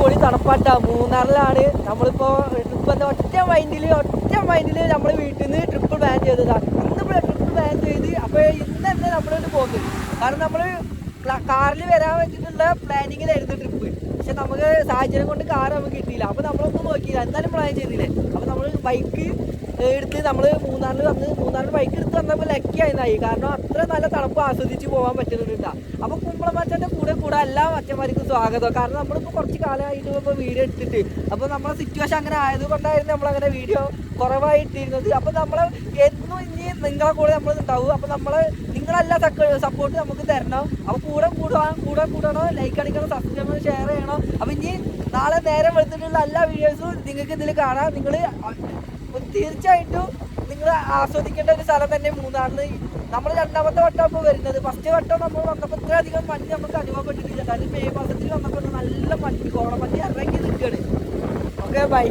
അടിപൊളി തണുപ്പാട്ട. മൂന്നാറിലാണ് നമ്മളിപ്പോൾ ട്രിപ്പ് എന്താ ഒറ്റ മൈൻഡിൽ നമ്മൾ വീട്ടിൽ നിന്ന് ട്രിപ്പ് പ്ലാൻ ചെയ്തതാണ്. ഇന്നിപ്പോൾ ട്രിപ്പ് പ്ലാൻ ചെയ്ത് അപ്പോൾ ഇന്ന് തന്നെ നമ്മളിട്ട് പോകുന്നത്. കാരണം നമ്മൾ കാറിൽ വരാൻ വേണ്ടിയിട്ടുള്ള പ്ലാനിങ്ങിലായിരുന്നു ട്രിപ്പ്. പക്ഷെ നമുക്ക് സാഹചര്യം കൊണ്ട് കാർ നമുക്ക് കിട്ടിയില്ല. അപ്പോൾ നമ്മളൊന്നും നോക്കിയില്ല, എന്നാലും പ്ലാൻ ചെയ്തില്ലേ. അപ്പോൾ നമ്മൾ ബൈക്ക് എടുത്ത് നമ്മൾ മൂന്നാറിൽ ബൈക്ക് എടുത്ത് വന്നപ്പോൾ ലക്കിയായി. കാരണം അത്ര നല്ല തണുപ്പ് ആസ്വദിച്ച് പോകാൻ പറ്റുന്നുണ്ട്. അപ്പോൾ കുമ്പളമച്ചൻ്റെ കൂടെ എല്ലാ അച്ഛന്മാർക്കും സ്വാഗതം. കാരണം നമ്മളിപ്പോൾ കുറച്ച് കാലമായിട്ട് ഇപ്പോൾ വീഡിയോ എടുത്തിട്ട് അപ്പോൾ നമ്മളെ സിറ്റുവേഷൻ അങ്ങനെ ആയതുകൊണ്ടായിരുന്നു നമ്മളങ്ങനെ വീഡിയോ കുറവായിട്ടിരുന്നത്. അപ്പോൾ നമ്മൾ എന്നും ഇനി നിങ്ങളെ കൂടെ നമ്മൾ ഉണ്ടാവും. അപ്പോൾ നിങ്ങളെല്ലാം സപ്പോർട്ട് നമുക്ക് തരണം. അപ്പോൾ കൂടണോ, ലൈക്ക് അടിക്കണം, സബ്സ്ക്രൈബ് ഷെയർ ചെയ്യണം. അപ്പോൾ ഇനി നാളെ നേരം വെളുത്തിട്ടുള്ള എല്ലാ വീഡിയോസും നിങ്ങൾക്ക് ഇതിൽ കാണാം. നിങ്ങൾ തീർച്ചയായിട്ടും നിങ്ങൾ ആസ്വദിക്കേണ്ട ഒരു സ്ഥലം തന്നെ മൂന്നാറിൽ. നമ്മൾ രണ്ടാമത്തെ വട്ടം ഇപ്പോൾ വരുന്നത്. ഫസ്റ്റ് വട്ടം നമ്മൾ വന്നപ്പോൾ ഇത്രയധികം മഞ്ഞ് നമുക്ക് അനുഭവപ്പെട്ടിട്ടില്ല. കാരണം മെയ് മാസത്തിൽ വന്നപ്പോൾ നല്ല കോടമഞ്ഞ് ഇറങ്ങി നിൽക്കുകയാണ്. Okay, by.